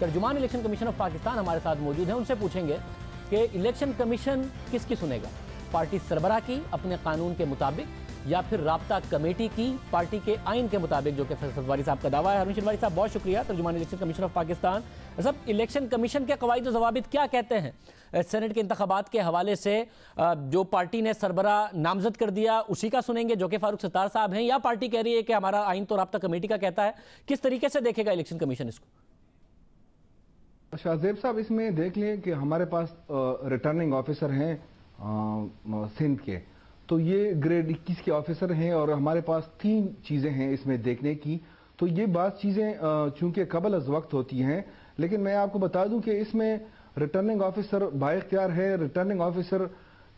तर्जुमान election commission of Pakistan हमारे साथ मौजूद हैं। उनसे पूछेंगे कि इलेक्शन कमीशन किसकी सुनेगा, पार्टी सरबराह की अपने कानून के मुताबिक या फिर राब्ता कमेटी की पार्टी के आइन के मुताबिक, जो कि फैसल शरवारी साहब का दावा है। हारून शरवारी साहब बहुत शुक्रिया, तर्जुमान इलेक्शन कमीशन ऑफ पाकिस्तान। सब इलेक्शन कमीशन के कवायद और ज़वाबित क्या कहते हैं सेनेट के इंतखाबात के हवाले से? जो पार्टी ने सरबराह नामजद कर दिया उसी का सुनेंगे जो कि फारूक सत्तार साहब हैं, या पार्टी कह रही है कि हमारा आइन तो राब्ता कमेटी का कहता है? किस तरीके से देखेगा इलेक्शन कमीशन इसको? शाहजेब साहब, इसमें देख लें कि हमारे पास रिटर्निंग ऑफिसर हैं सिंध के, तो ये ग्रेड 21 के ऑफिसर हैं और हमारे पास 3 चीज़ें हैं इसमें देखने की। तो ये बात चीज़ें चूंकि कबल अज़ वक्त होती हैं, लेकिन मैं आपको बता दूं कि इसमें रिटर्निंग ऑफिसर बाइख्तियार है। रिटर्निंग ऑफिसर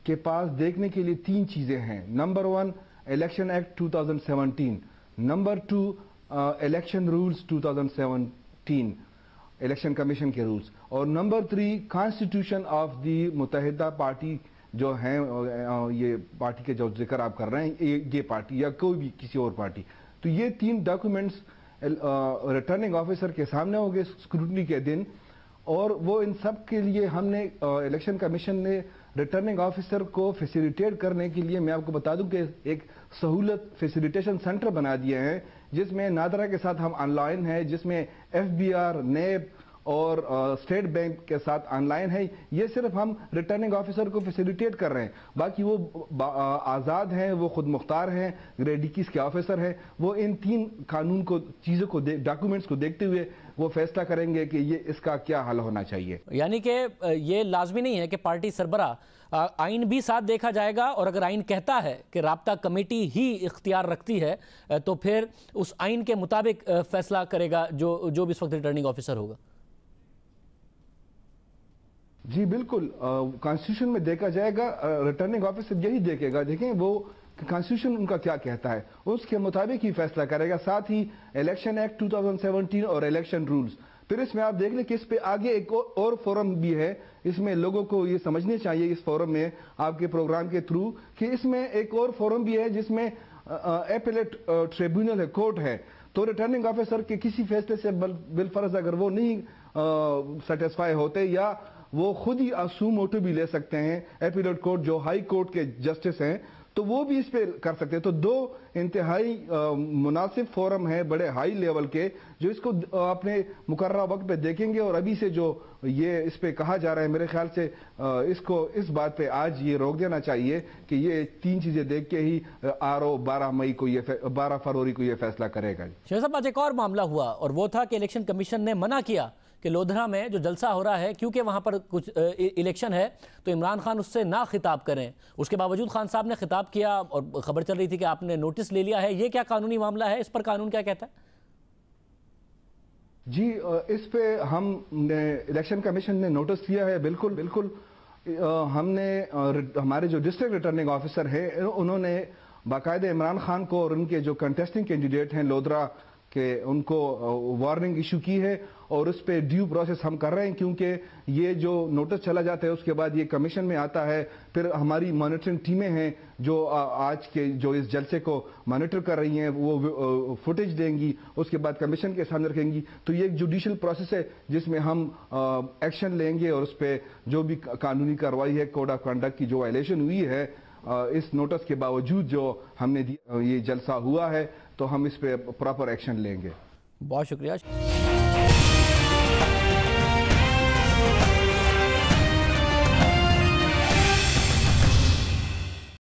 के पास देखने के लिए 3 चीज़ें हैं। Number 1 election act 2017, number 2 election rules 2017 election commission के रूल्स, और नंबर 3 कॉन्स्टिट्यूशन ऑफ द मुत्तहिदा पार्टी जो हैं, ये पार्टी के जो जिक्र आप कर रहे हैं, ये पार्टी या कोई भी किसी और पार्टी। तो ये 3 डॉक्यूमेंट्स रिटर्निंग ऑफिसर के सामने होंगे स्क्रूटनी के दिन, और वो इन सब के लिए हमने इलेक्शन कमीशन ने रिटर्निंग ऑफिसर को फैसिलिटेट करने के लिए, मैं आपको बता दूं कि एक सहूलत फैसिलिटेशन सेंटर बना दिए हैं, जिसमें नादरा के साथ हम ऑनलाइन है, जिसमें FBR, नेब और स्टेट बैंक के साथ ऑनलाइन है। ये सिर्फ हम रिटर्निंग ऑफिसर को फैसिलिटेट कर रहे हैं, बाकी वो आज़ाद हैं, वो खुद मुख्तार हैं, ग्रेड 21 के ऑफिसर हैं। वो इन 3 कानून को, चीज़ों को, डॉक्यूमेंट्स को देखते हुए वो फैसला करेंगे कि ये इसका क्या हल होना चाहिए। यानी कि ये लाजमी नहीं है कि पार्टी सरबराह आइन भी साथ देखा जाएगा, और अगर आइन कहता है कि राब्ता कमेटी ही इख्तियार रखती है तो फिर उस आइन के मुताबिक फैसला करेगा जो भी इस वक्त रिटर्निंग ऑफिसर होगा। जी बिल्कुल, कॉन्स्टिट्यूशन में देखा जाएगा, रिटर्निंग ऑफिसर यही देखेगा। देखें वो कॉन्स्टिट्यूशन उनका क्या कहता है, उसके मुताबिक ही फैसला करेगा। साथ ही इलेक्शन एक्ट 2017 और इलेक्शन रूल्स। फिर इसमें आप देख लें कि इस पे आगे एक और फोरम भी है। इसमें लोगों को ये समझने चाहिए इस फोरम में, आपके प्रोग्राम के थ्रू, कि इसमें एक और फोरम भी है जिसमें एपेलेट ट्रिब्यूनल है, कोर्ट है। तो रिटर्निंग ऑफिसर के किसी फैसले से बिलफर्ज अगर वो नहीं सेटिस्फाई होते, या वो खुद ही असू मोटो भी ले सकते हैं, एपीलेट कोर्ट जो हाई कोर्ट के जस्टिस हैं, तो वो भी इस पे कर सकते हैं। तो 2 इंतहाई मुनासिब फोरम है बड़े हाई लेवल के, जो इसको अपने मुकर्रर वक्त पे देखेंगे। और अभी से जो ये इस पे कहा जा रहा है, मेरे ख्याल से इसको इस बात पे आज ये रोक देना चाहिए कि ये 3 चीजें देख के ही RO 12 फरवरी को ये फैसला करेगा। शेख साहब, आज एक और मामला हुआ, और वो था कि इलेक्शन कमीशन ने मना किया कि लोधरा में जो जलसा हो रहा है, क्योंकि वहाँ पर कुछ इलेक्शन है, तो इमरान खान उससे ना खिताब करें। उसके बावजूद खान साहब ने खिताब किया और खबर चल रही थी कि आपने नोटिस ले लिया है। ये क्या कानूनी मामला है? इस पर कानून क्या कहता है? जी, इस पे इलेक्शन कमीशन ने नोटिस लिया है। बिल्कुल बिल्कुल, हमने हमारे जो डिस्ट्रिक्ट रिटर्निंग ऑफिसर है, उन्होंने बाकायदे इमरान खान को और उनके जो कंटेस्टिंग कैंडिडेट हैं लोधरा के, उनको वार्निंग इशू की है, और उस पर ड्यू प्रोसेस हम कर रहे हैं। क्योंकि ये जो नोटिस चला जाता है उसके बाद ये कमीशन में आता है, फिर हमारी मॉनिटरिंग टीमें हैं जो आज के जो इस जलसे को मॉनिटर कर रही हैं, वो फुटेज देंगी, उसके बाद कमीशन के सामने रखेंगी। तो ये एक जुडिशल प्रोसेस है जिसमें हम एक्शन लेंगे, और उस पर जो भी कानूनी कार्रवाई है, कोड ऑफ कंडक्ट की जो वायलेशन हुई है इस नोटिस के बावजूद जो हमने ये जलसा हुआ है, तो हम इस पे प्रॉपर एक्शन लेंगे। बहुत शुक्रिया।